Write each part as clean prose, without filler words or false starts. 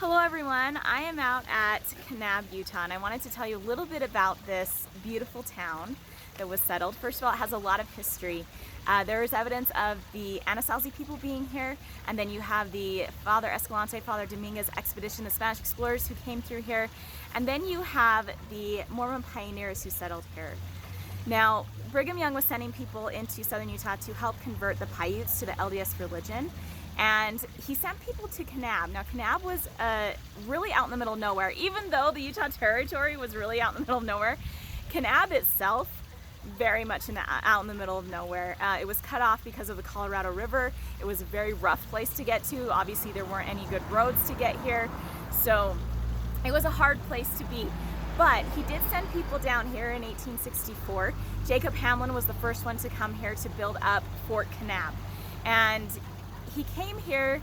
Hello everyone, I am out at Kanab, Utah, and I wanted to tell you a little bit about this beautiful town that was settled. First of all, it has a lot of history. There is evidence of the Anasazi people being here, and then you have the Father Escalante, Father Dominguez expedition, the Spanish explorers who came through here, and then you have the Mormon pioneers who settled here. Now, Brigham Young was sending people into southern Utah to help convert the Paiutes to the LDS religion, and he sent people to Kanab. Now, Kanab was really out in the middle of nowhere. Even though the Utah Territory was really out in the middle of nowhere, Kanab itself, very much out in the middle of nowhere. It was cut off because of the Colorado River. It was a very rough place to get to. Obviously, there weren't any good roads to get here, so it was a hard place to be. But he did send people down here in 1864. Jacob Hamlin was the first one to come here to build up Fort Kanab. And he came here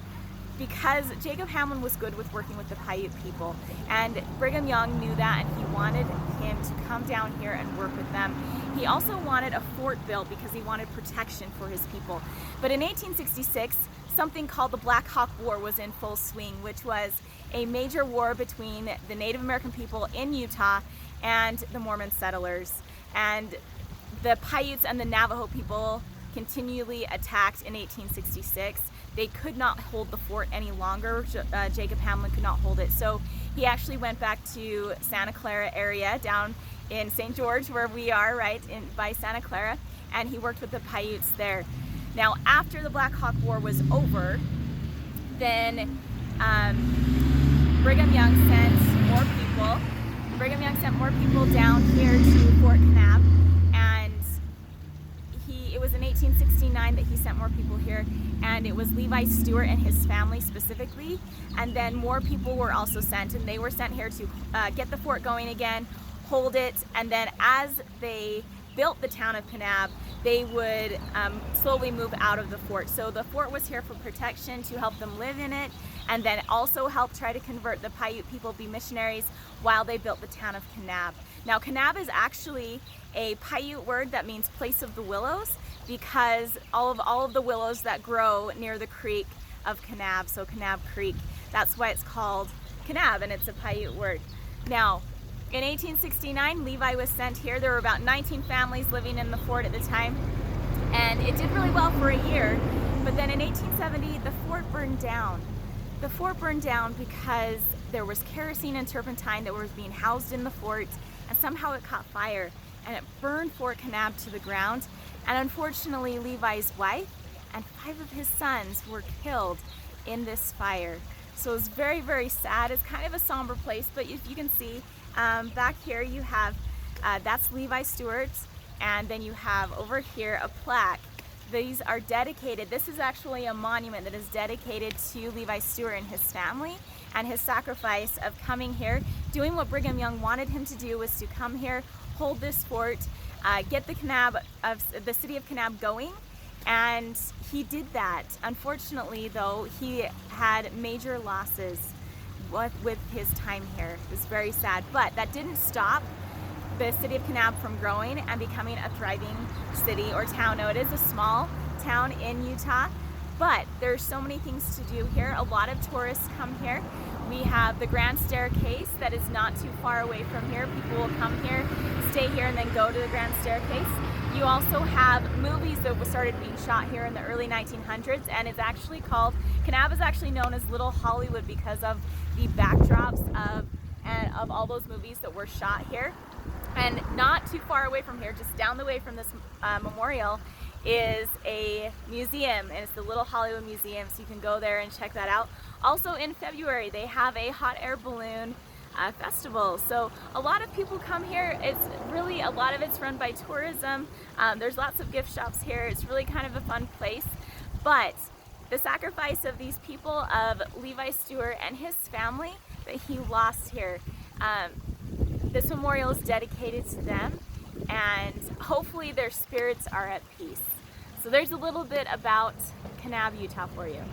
because Jacob Hamlin was good with working with the Paiute people. And Brigham Young knew that, and he wanted him to come down here and work with them. He also wanted a fort built because he wanted protection for his people. But in 1866, something called the Black Hawk War was in full swing, which was a major war between the Native American people in Utah and the Mormon settlers. And the Paiutes and the Navajo people continually attacked in 1866. They could not hold the fort any longer. Jacob Hamlin could not hold it. So he actually went back to Santa Clara area down in St. George, where we are, right, by Santa Clara, and he worked with the Paiutes there. Now, after the Black Hawk War was over, then Brigham Young sent more people. Brigham Young sent more people down here to Fort Kanab, and it was in 1869 that he sent more people here, and it was Levi Stewart and his family specifically, and then more people were also sent, and they were sent here to get the fort going again, hold it, and then as they built the town of Kanab, they would slowly move out of the fort. So the fort was here for protection, to help them live in it, and then also help try to convert the Paiute people, be missionaries, while they built the town of Kanab. Now, Kanab is actually a Paiute word that means place of the willows, because all of the willows that grow near the creek of Kanab, so Kanab Creek, that's why it's called Kanab, and it's a Paiute word. Now, in 1869, Levi was sent here. There were about 19 families living in the fort at the time, and it did really well for a year. But then in 1870, the fort burned down. The fort burned down because there was kerosene and turpentine that was being housed in the fort, and somehow it caught fire, and it burned Fort Kanab to the ground. And unfortunately, Levi's wife and 5 of his sons were killed in this fire. So it was very, very sad. It's kind of a somber place, but if you can see, back here you have, that's Levi Stewart, and then you have over here a plaque. These are dedicated. This is actually a monument that is dedicated to Levi Stewart and his family, and his sacrifice of coming here, doing what Brigham Young wanted him to do, was to come here, hold this fort, get the city of Kanab going, and he did that. Unfortunately, though, he had major losses with his time here. It was very sad, but that didn't stop the city of Kanab from growing and becoming a thriving city or town. Now, it is a small town in Utah, but there's so many things to do here. A lot of tourists come here. We have the Grand Staircase that is not too far away from here. People will come here, stay here, and then go to the Grand Staircase. You also have movies that started being shot here in the early 1900s, and it's actually called, Kanab is actually known as Little Hollywood because of the backdrops of all those movies that were shot here. And not too far away from here, just down the way from this memorial, is a museum, and it's the Little Hollywood Museum, so you can go there and check that out. Also in February, they have a hot air balloon festival. So a lot of people come here. It's really, a lot of it's run by tourism. There's lots of gift shops here. It's really kind of a fun place. But the sacrifice of these people, of Levi Stewart and his family that he lost here, this memorial is dedicated to them, and hopefully their spirits are at peace. So there's a little bit about Kanab, Utah for you.